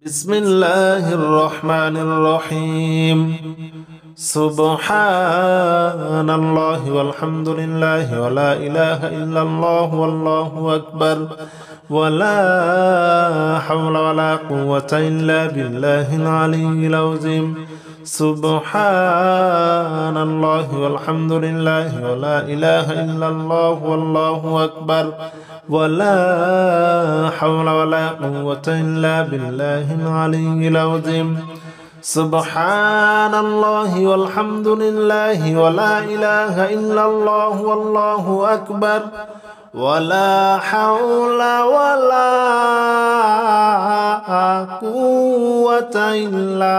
بسم الله الرحمن الرحيم. سبحان الله والحمد لله ولا إله إلا الله والله أكبر ولا حول ولا قوة إلا بالله العلي العظيم. سبحان الله والحمد لله ولا إله إلا الله والله أكبر ولا حول ولا قوة إلا بالله العلي العظيم. سبحان الله والحمد لله ولا إله إلا الله والله أكبر ولا حول ولا قوة إلا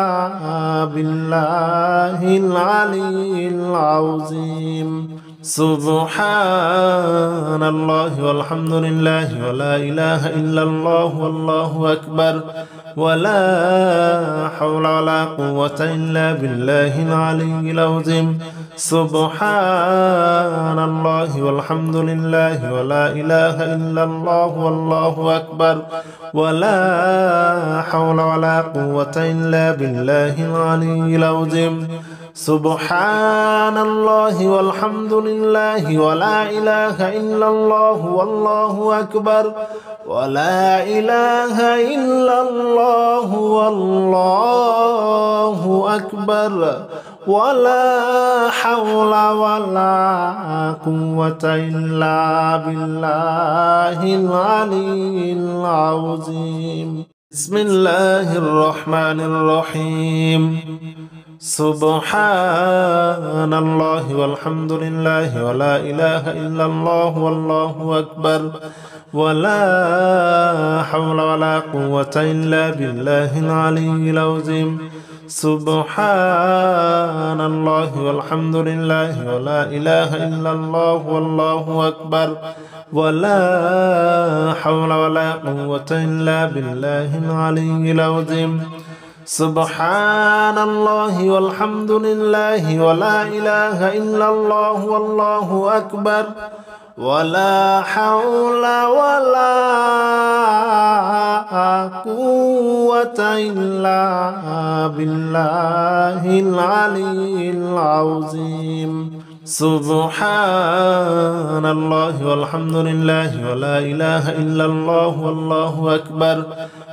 بالله العلي العظيم. سبحان الله والحمد لله ولا إله إلا الله والله أكبر ولا حول ولا قوة إلا بالله العلي العظيم. سبحان الله والحمد لله ولا إله إلا الله والله أكبر ولا حول ولا قوة إلا بالله العلي العظيم. سبحان الله والحمد لله ولا إله إلا الله والله أكبر ولا إله إلا الله والله أكبر ولا حول ولا قوة إلا بالله العلي العظيم. بسم الله الرحمن الرحيم. سبحان الله والحمد لله ولا إله إلا الله والله أكبر ولا حول ولا قوة إلا بالله العلي العظيم. سبحان الله والحمد لله ولا إله إلا الله والله أكبر ولا حول ولا قوة إلا بالله العلي العظيم. سبحان الله والحمد لله ولا إله إلا الله والله أكبر ولا حول ولا قوة إلا بالله العلي العظيم. سبحان الله والحمد لله ولا إله إلا الله والله أكبر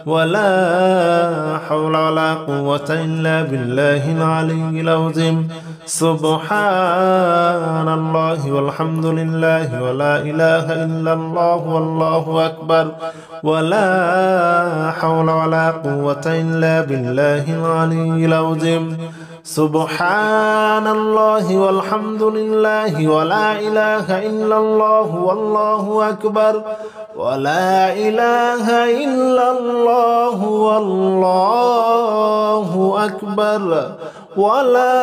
ولا حول ولا قوة إلا بالله العلي العظيم. سبحان الله والحمد لله ولا إله إلا الله والله أكبر ولا حول ولا قوة إلا بالله العلي العظيم. سبحان الله والحمد لله ولا إله إلا الله والله أكبر ولا إله إلا الله والله أكبر ولا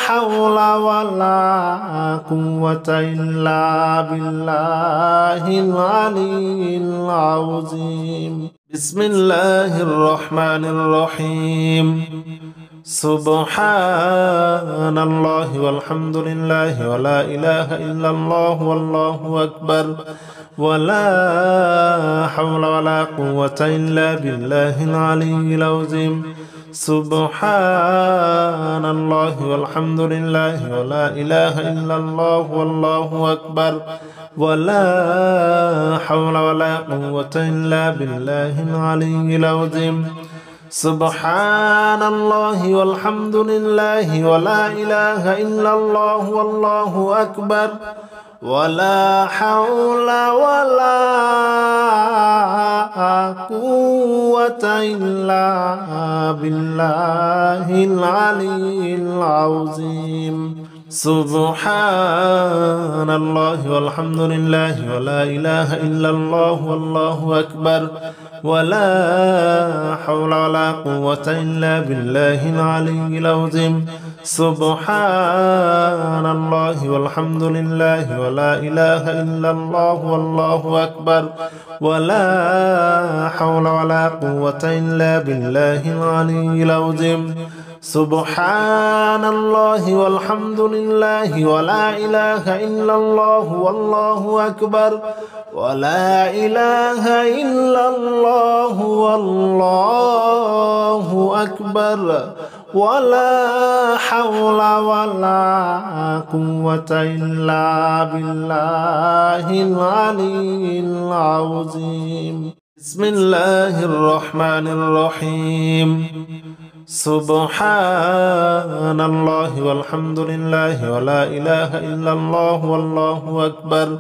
حول ولا قوة إلا بالله العلي العظيم. بسم الله الرحمن الرحيم. سبحان الله والحمد لله ولا إله إلا الله والله أكبر ولا حول ولا قوة إلا بالله العلي العظيم. سبحان الله والحمد لله ولا إله إلا الله والله أكبر ولا حول ولا قوة إلا بالله العلي العظيم. سبحان الله والحمد لله ولا إله إلا الله والله أكبر ولا حول ولا قوة إلا بالله العلي العظيم. سبحان الله والحمد لله ولا إله إلا الله والله أكبر ولا حول ولا قوة إلا بالله العلي العظيم. سبحان الله والحمد لله ولا إله إلا الله والله أكبر ولا حول ولا قوة إلا بالله العلي العظيم. سبحان الله والحمد لله ولا إله إلا الله والله أكبر ولا إله إلا الله والله أكبر ولا حول ولا قوة إلا بالله العلي العظيم بسم الله الرحمن الرحيم سبحان الله والحمد لله ولا إله إلا الله والله أكبر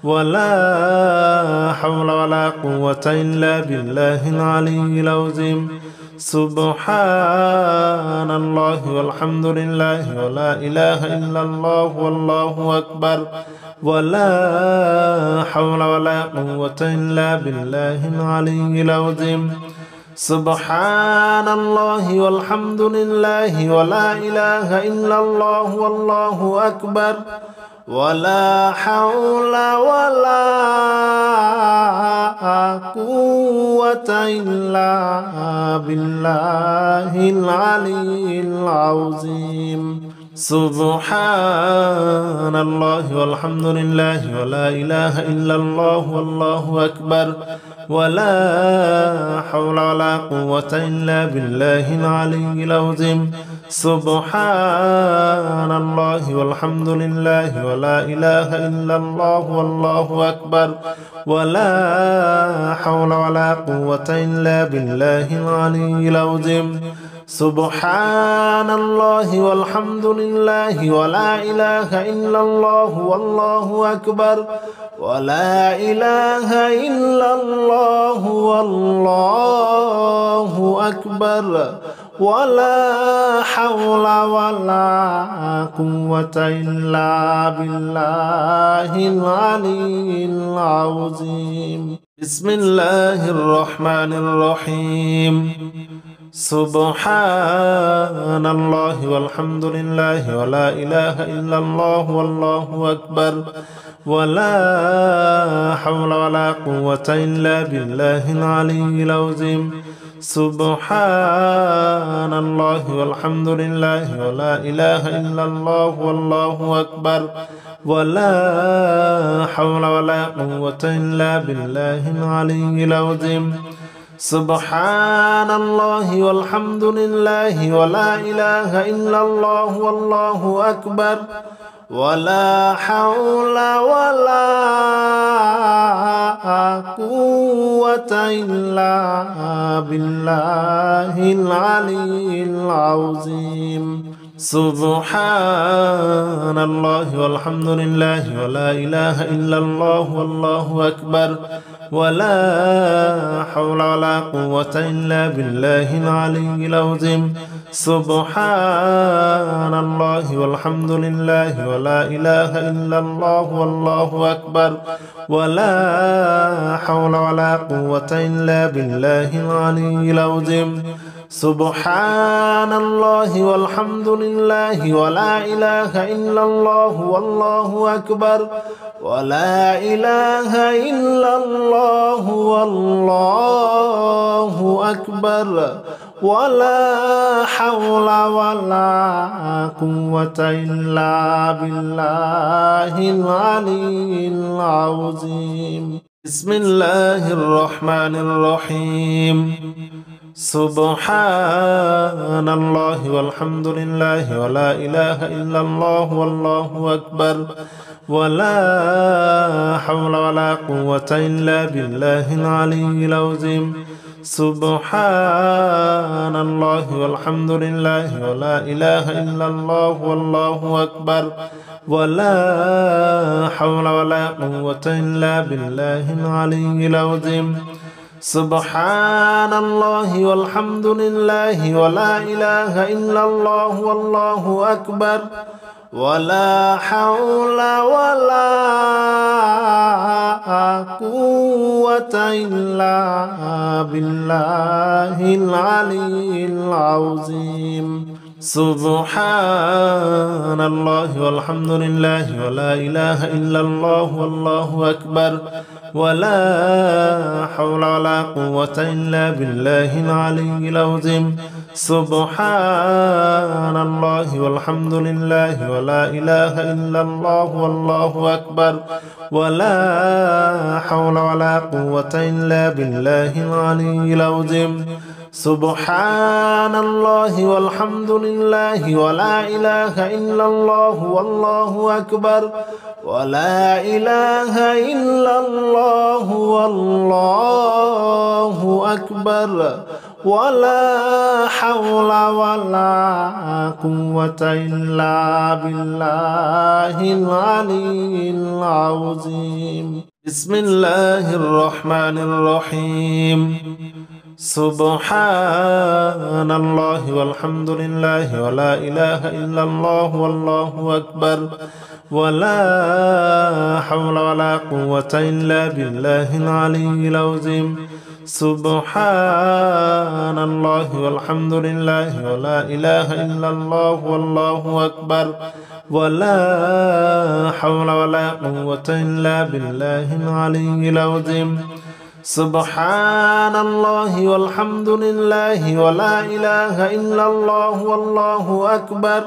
ولا حول ولا قوة إلا بالله العلي العظيم سبحان الله والحمد لله ولا إله إلا الله والله أكبر ولا حول ولا قوة إلا بالله العلي العظيم سبحان الله والحمد لله ولا إله إلا الله والله أكبر ولا حول ولا قوة إلا بالله العلي العظيم سبحان الله والحمد لله ولا إله إلا الله والله أكبر ولا حول ولا قوة إلا بالله العلي العظيم سبحان الله والحمد لله ولا إله إلا الله والله أكبر ولا حول ولا قوة إلا بالله العلي العظيم سبحان الله والحمد لله ولا إله إلا الله والله أكبر ولا إله إلا الله والله أكبر ولا حول ولا قوة إلا بالله العلي العظيم بسم الله الرحمن الرحيم سبحان الله والحمد لله ولا إله إلا الله والله أكبر ولا حول ولا قوة إلا بالله العلي العظيم سبحان الله والحمد لله ولا إله إلا الله والله أكبر ولا حول ولا قوة إلا بالله العلي العظيم سبحان الله والحمد لله ولا إله إلا الله والله أكبر ولا حول ولا قوة إلا بالله العلي العظيم سبحان الله والحمد لله ولا إله إلا الله والله أكبر ولا حول ولا قوة إلا بالله العلي العظيم سبحان الله والحمد لله ولا إله إلا الله والله أكبر ولا حول ولا قوة إلا بالله العلي العظيم سبحان الله والحمد لله ولا إله إلا الله والله أكبر ولا إله إلا الله والله أكبر ولا حول ولا قوة إلا بالله العلي العظيم بسم الله الرحمن الرحيم سبحان الله والحمد لله ولا إله إلا الله والله أكبر ولا حول ولا قوة إلا بالله العلي العظيم سبحان الله والحمد لله ولا إله إلا الله والله أكبر ولا حول ولا قوة إلا بالله العلي العظيم سبحان الله والحمد لله ولا إله إلا الله والله أكبر ولا حول ولا قوة إلا بالله العلي العظيم سبحان الله والحمد لله ولا إله إلا الله والله أكبر ولا حول ولا قوة إلا بالله العلي العظيم. سبحان الله والحمد لله ولا إله إلا الله والله أكبر ولا حول ولا قوة إلا بالله العلي العظيم. سبحان الله والحمد لله ولا إله إلا الله والله أكبر ولا إله إلا الله والله أكبر ولا حول ولا قوة إلا بالله العلي العظيم. بسم الله الرحمن الرحيم. سبحان الله والحمد لله ولا إله إلا الله والله أكبر ولا حول ولا قوة إلا بالله العلي العظيم. سبحان الله والحمد لله ولا إله إلا الله والله أكبر ولا حول ولا قوة إلا بالله العلي العظيم. سبحان الله والحمد لله ولا إله إلا الله والله أكبر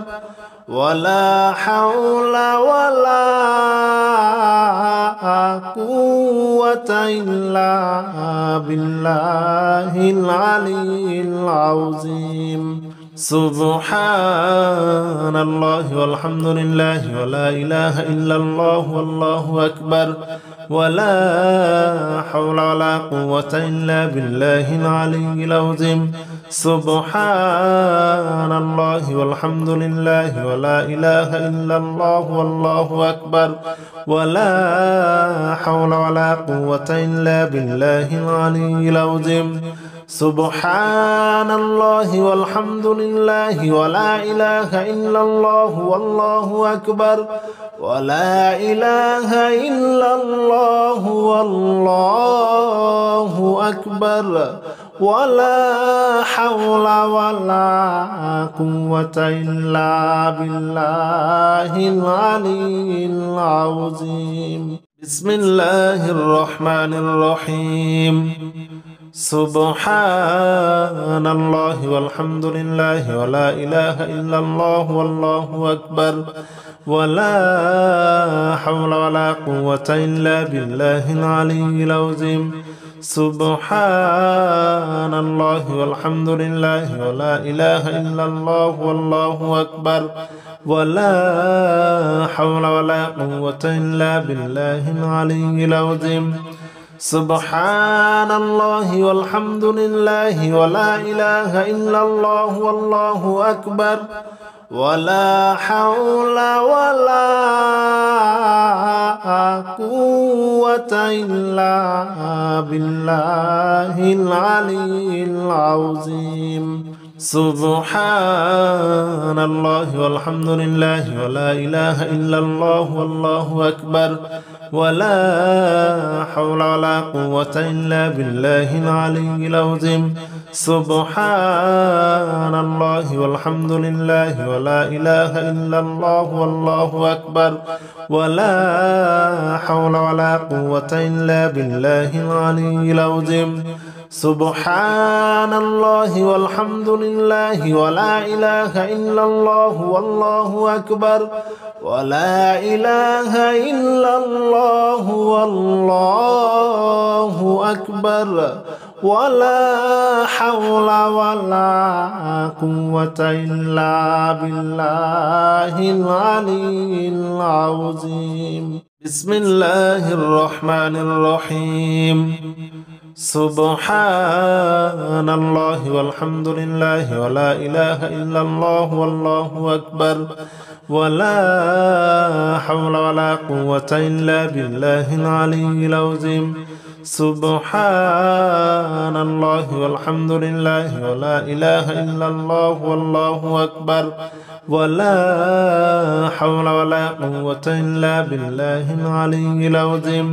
ولا حول ولا قوة إلا بالله العلي العظيم. سبحان الله والحمد لله ولا إله إلا الله والله أكبر ولا حول ولا قوة إلا بالله العلي العظيم. سبحان الله والحمد لله ولا إله إلا الله والله أكبر ولا حول ولا قوة إلا بالله العلي العظيم. سبحان الله والحمد لله ولا إله إلا الله والله أكبر ولا إله إلا الله والله أكبر ولا حول ولا قوة إلا بالله العلي العظيم. بسم الله الرحمن الرحيم. سبحان الله والحمد لله ولا إله إلا الله والله أكبر ولا حول ولا قوة إلا بالله العلي العظيم. سبحان الله والحمد لله ولا إله إلا الله والله أكبر ولا حول ولا قوة إلا بالله العلي العظيم. سبحان الله والحمد لله ولا إله إلا الله والله أكبر ولا حول ولا قوة إلا بالله العلي العظيم. سبحان الله والحمد لله ولا إله إلا الله والله أكبر ولا حول ولا قوة إلا بالله العلي العظيم. سبحان الله والحمد لله ولا إله إلا الله والله أكبر ولا حول ولا قوة إلا بالله العلي العظيم. سبحان الله والحمد لله ولا إله إلا الله والله أكبر ولا إله إلا الله والله أكبر ولا حول ولا قوة إلا بالله العلي العظيم. بسم الله الرحمن الرحيم. سبحان الله والحمد لله ولا إله إلا الله والله أكبر ولا حول ولا قوة إلا بالله العلي العظيم. سبحان الله والحمد لله ولا إله إلا الله والله أكبر ولا حول ولا قوة إلا بالله العلي العظيم.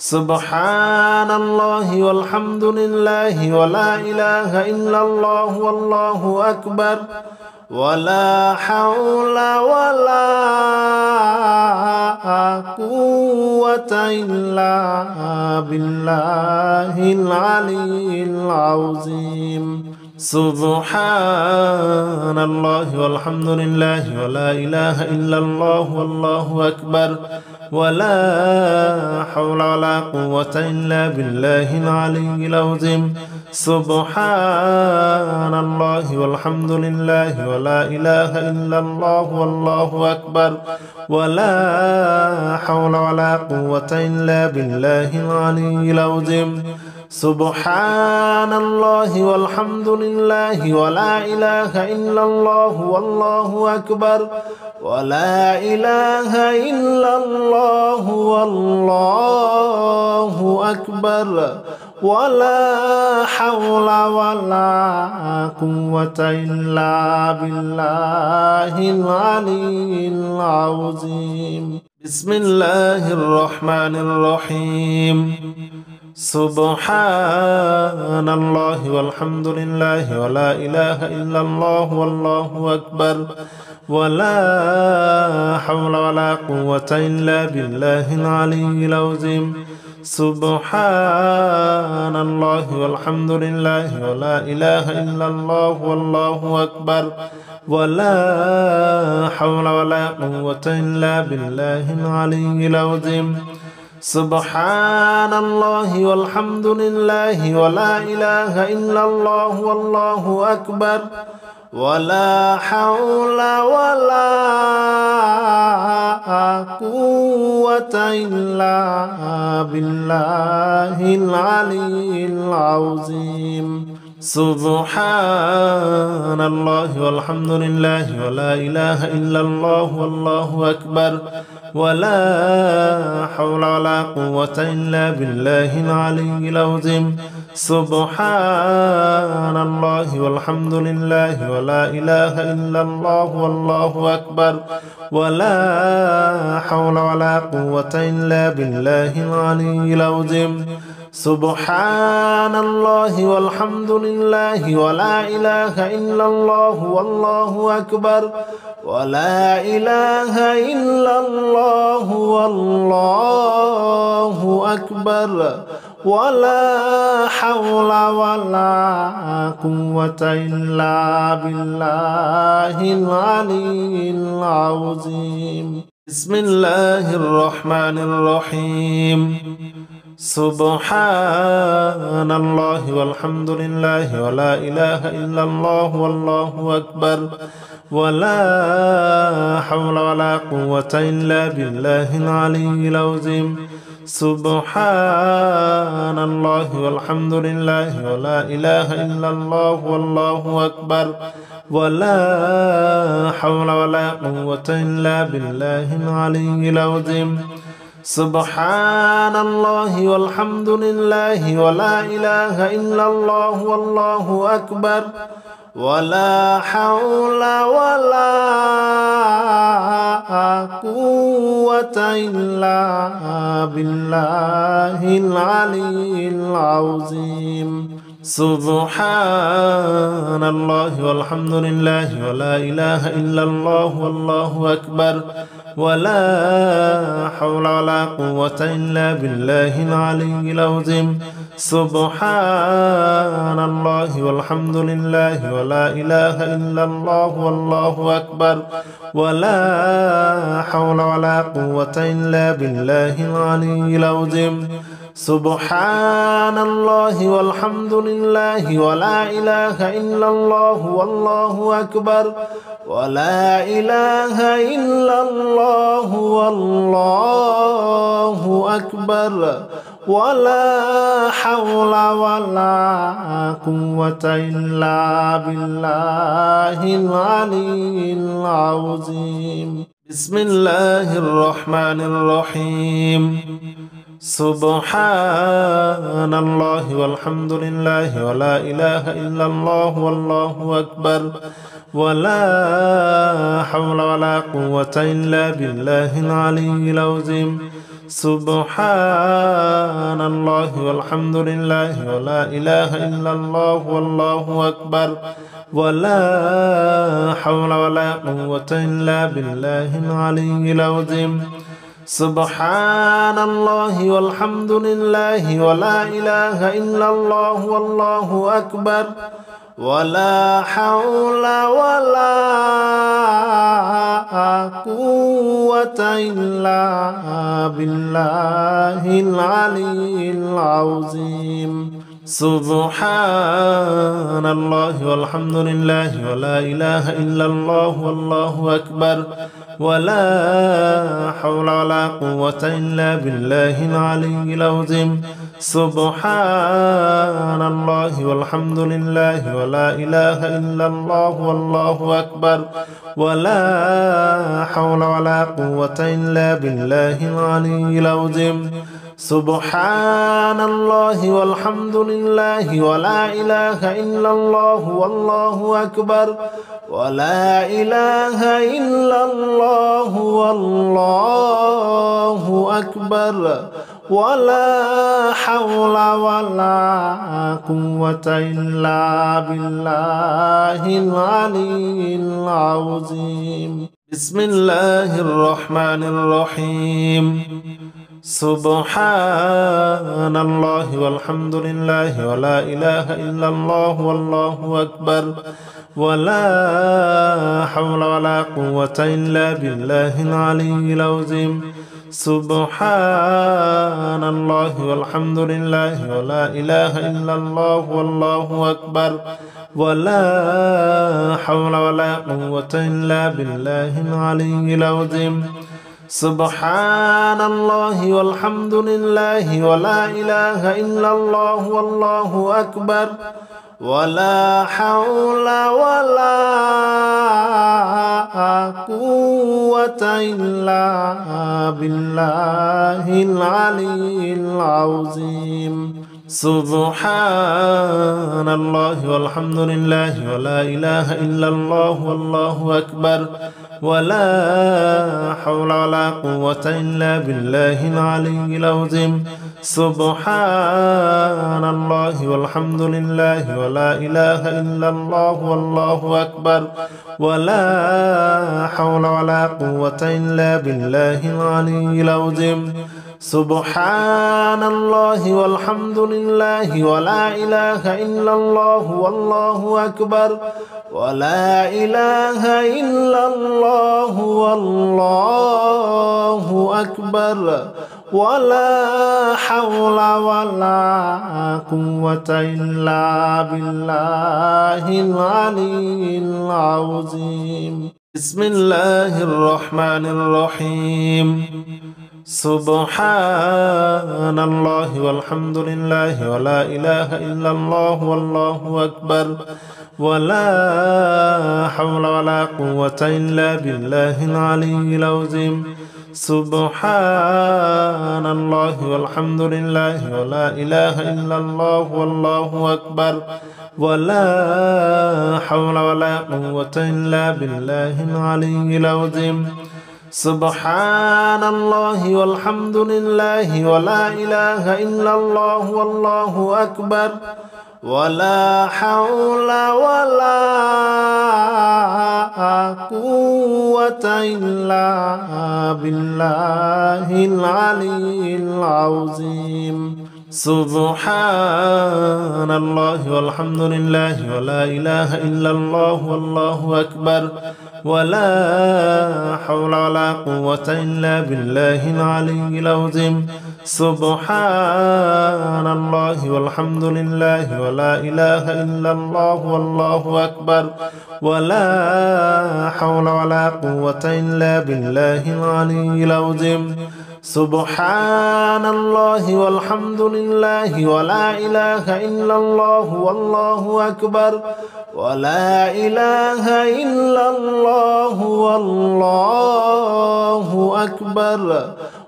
سبحان الله والحمد لله ولا إله إلا الله والله أكبر ولا حول ولا قوة إلا بالله العلي العظيم سبحان الله والحمد لله ولا إله إلا الله والله أكبر ولا حول ولا قوة إلا بالله العلي العظيم سبحان الله والحمد لله ولا إله إلا الله والله أكبر ولا حول ولا قوة إلا بالله العلي العظيم سبحان الله والحمد لله ولا إله إلا الله والله أكبر ولا إله إلا الله والله أكبر ولا حول ولا قوة إلا بالله العلي العظيم بسم الله الرحمن الرحيم سبحان الله والحمد لله ولا إله إلا الله والله أكبر ولا حول ولا قوة إلا بالله العلي العظيم سبحان الله والحمد لله ولا إله إلا الله والله أكبر ولا حول ولا قوة إلا بالله العلي العظيم سبحان الله والحمد لله ولا إله إلا الله والله أكبر ولا حول ولا قوة إلا بالله العلي العظيم سبحان الله والحمد لله ولا إله إلا الله والله أكبر ولا حول ولا قوة إلا بالله العلي العظيم سبحان الله والحمد لله ولا إله إلا الله والله أكبر ولا حول ولا قوة إلا بالله العلي العظيم سبحان الله والحمد لله ولا إله إلا الله والله أكبر ولا إله إلا الله والله أكبر ولا حول ولا قوة إلا بالله العلي العظيم بسم الله الرحمن الرحيم سبحان الله والحمد لله ولا إله إلا الله والله أكبر ولا حول ولا قوة إلا بالله العلي العظيم سبحان الله والحمد لله ولا إله إلا الله والله أكبر ولا حول ولا قوة إلا بالله العلي العظيم سبحان الله والحمد لله ولا إله إلا الله والله أكبر ولا حول ولا قوة إلا بالله العلي العظيم سبحان الله والحمد لله ولا إله إلا الله والله أكبر ولا حول ولا قوة إلا بالله العلي العظيم سبحان الله والحمد لله ولا إله إلا الله والله أكبر ولا حول ولا قوة إلا بالله العلي العظيم سبحان الله والحمد لله ولا إله إلا الله والله أكبر ولا إله إلا الله والله أكبر ولا حول ولا قوة إلا بالله العلي العظيم بسم الله الرحمن الرحيم سبحان الله والحمد لله ولا إله إلا الله والله أكبر ولا حول ولا قوة إلا بالله العلي العظيم سبحان الله والحمد لله ولا إله إلا الله والله أكبر ولا حول ولا قوة إلا بالله العلي العظيم سبحان الله والحمد لله ولا إله إلا الله والله أكبر ولا حول ولا قوة إلا بالله العلي العظيم سبحان الله والحمد لله ولا إله إلا الله والله أكبر ولا حول ولا قوة إلا بالله العلي العظيم سبحان الله والحمد لله ولا إله إلا الله والله أكبر ولا حول ولا قوة إلا بالله العلي العظيم سبحان الله والحمد لله ولا إله إلا الله والله أكبر ولا إله إلا الله والله أكبر ولا حول ولا قوة إلا بالله العلي العظيم بسم الله الرحمن الرحيم سبحان الله والحمد لله ولا إله إلا الله والله أكبر ولا حول ولا قوة إلا بالله العلي العظيم سبحان الله والحمد لله ولا إله إلا الله والله أكبر ولا حول ولا قوة إلا بالله العلي العظيم سبحان الله والحمد لله ولا إله إلا الله والله أكبر ولا حول ولا قوة إلا بالله العلي العظيم سبحان الله والحمد لله ولا إله إلا الله والله أكبر ولا حول ولا قوة إلا بالله العلي العظيم سبحان الله والحمد لله ولا إله إلا الله والله أكبر ولا حول ولا قوة إلا بالله العلي العظيم سبحان الله والحمد لله ولا إله إلا الله والله أكبر ولا إله إلا الله والله أكبر ولا حول ولا قوة إلا بالله العلي العظيم بسم الله الرحمن الرحيم سبحان الله والحمد لله ولا إله إلا الله والله أكبر ولا حول ولا قوة إلا بالله العلي العظيم سبحان الله والحمد لله ولا إله إلا الله والله أكبر ولا حول ولا قوة إلا بالله العلي العظيم سبحان الله والحمد لله ولا إله إلا الله والله أكبر ولا حول ولا قوة إلا بالله العلي العظيم سبحان الله والحمد لله ولا إله إلا الله والله أكبر ولا حول ولا قوة إلا بالله العلي العظيم سبحان الله والحمد لله ولا إله إلا الله والله أكبر ولا حول ولا قوة إلا بالله العلي العظيم سبحان الله والحمد لله ولا إله إلا الله والله أكبر ولا إله إلا الله والله أكبر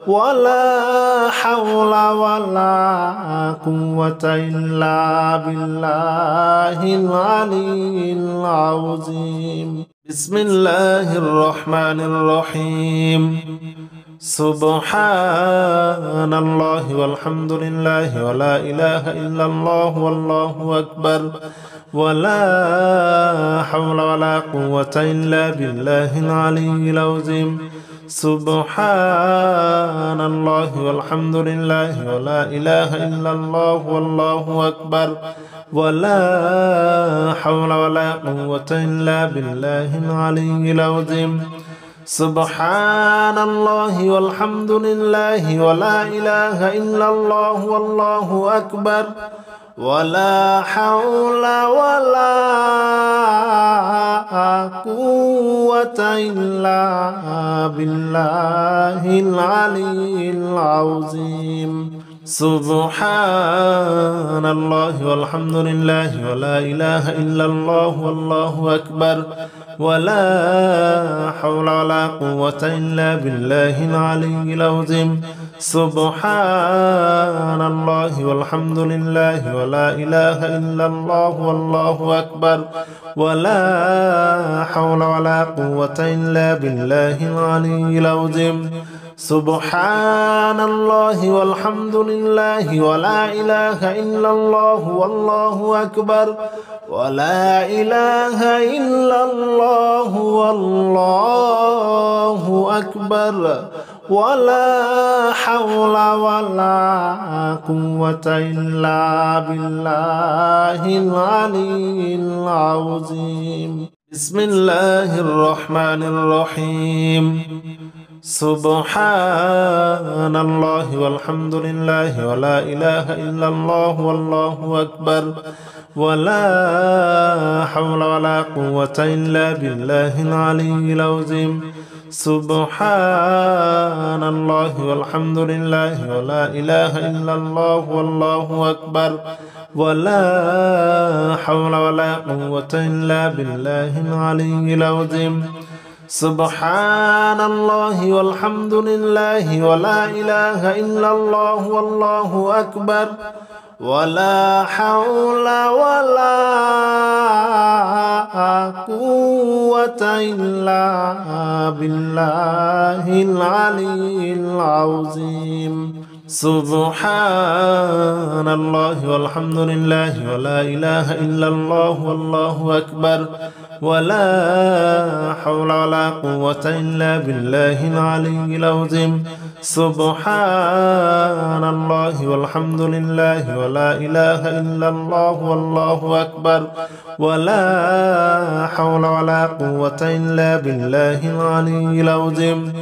ولا حول ولا قوة إلا بالله العلي العظيم بسم الله الرحمن الرحيم سبحان الله والحمد لله ولا إله إلا الله والله أكبر ولا حول ولا قوة إلا بالله العلي العظيم سبحان الله والحمد لله ولا إله إلا الله والله أكبر ولا حول ولا قوة إلا بالله العلي العظيم سبحان الله والحمد لله ولا إله إلا الله والله أكبر ولا حول ولا قوة إلا بالله العلي العظيم سبحان الله والحمد لله ولا إله إلا الله والله أكبر ولا حول ولا قوة إلا بالله العلي العظيم سبحان الله والحمد لله ولا إله إلا الله والله أكبر ولا حول ولا قوة إلا بالله العلي العظيم سبحان الله والحمد لله ولا إله إلا الله والله أكبر ولا إله إلا الله والله أكبر ولا حول ولا قوة إلا بالله العلي العظيم بسم الله الرحمن الرحيم سبحان الله والحمد لله ولا إله إلا الله والله أكبر ولا حول ولا قوة إلا بالله العلي العظيم سبحان الله والحمد لله ولا إله إلا الله والله أكبر ولا حول ولا قوة إلا بالله العلي العظيم سبحان الله والحمد لله ولا إله إلا الله والله أكبر ولا حول ولا قوة إلا بالله العلي العظيم سبحان الله والحمد لله ولا إله إلا الله والله أكبر ولا حول ولا قوة إلا بالله العلي العظيم سبحان الله والحمد لله ولا إله إلا الله والله أكبر ولا حول ولا قوة إلا بالله العلي العظيم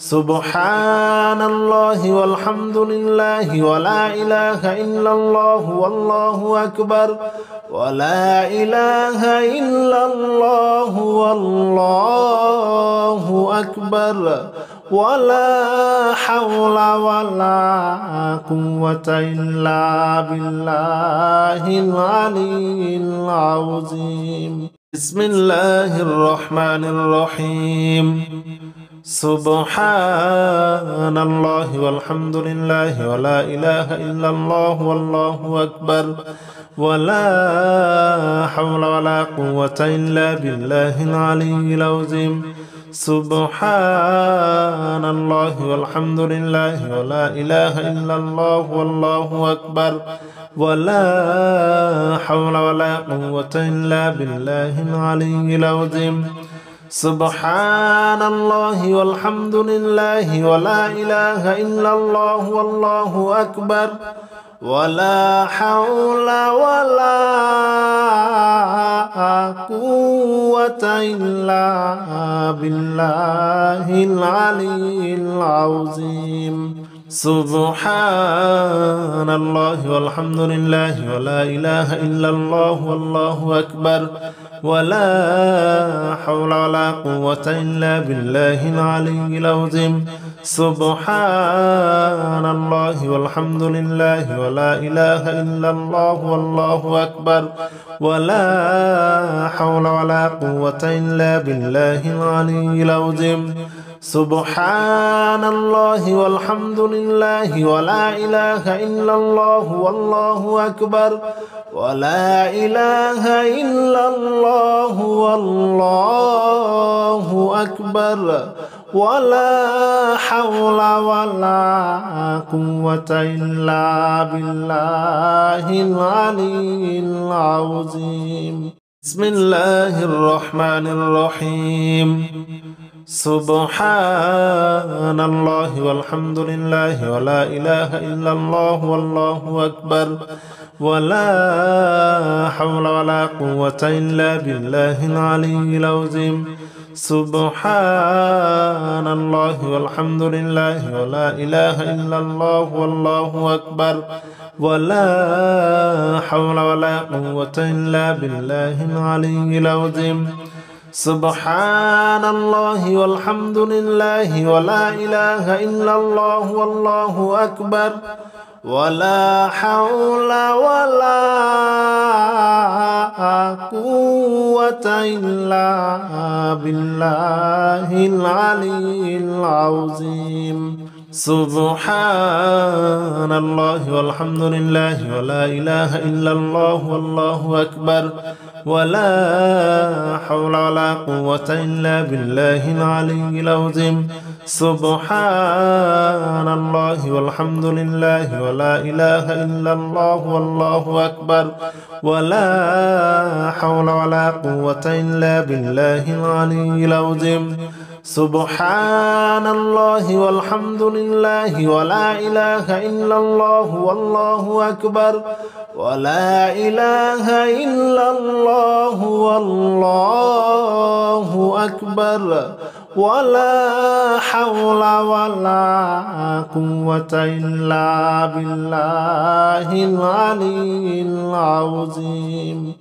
سبحان الله والحمد لله ولا إله إلا الله والله أكبر ولا إله إلا الله والله أكبر ولا حول ولا قوة إلا بالله العلي العظيم بسم الله الرحمن الرحيم سبحان الله والحمد لله ولا إله إلا الله والله أكبر ولا حول ولا قوة إلا بالله العلي العظيم سبحان الله والحمد لله ولا إله إلا الله والله أكبر ولا حول ولا قوة إلا بالله العلي العظيم سبحان الله والحمد لله ولا إله إلا الله والله أكبر ولا حول ولا قوة إلا بالله العلي العظيم سبحان الله والحمد لله ولا إله إلا الله والله أكبر ولا حول ولا قوة إلا بالله العلي العظيم سبحان الله والحمد لله ولا إله إلا الله والله أكبر ولا حول ولا قوة إلا بالله العلي العظيم سبحان الله والحمد لله ولا إله إلا الله والله أكبر ولا إله إلا الله والله أكبر ولا حول ولا قوة إلا بالله العلي العظيم. بسم الله الرحمن الرحيم. سبحان الله والحمد لله ولا إله إلا الله والله أكبر ولا حول ولا قوة إلا بالله العلي العظيم. سبحان الله والحمد لله ولا إله إلا الله والله أكبر ولا حول ولا قوة إلا بالله العلي العظيم. سبحان الله والحمد لله ولا إله إلا الله والله أكبر ولا حول ولا قوة إلا بالله العلي العظيم. سبحان الله والحمد لله ولا إله إلا الله والله أكبر ولا حول ولا قوة إلا بالله العلي العظيم. سبحان الله والحمد لله ولا إله إلا الله والله أكبر ولا حول ولا قوة إلا بالله العلي العظيم. سبحان الله والحمد لله ولا إله إلا الله والله أكبر ولا إله إلا الله والله أكبر ولا حول ولا قوة إلا بالله العلي العظيم.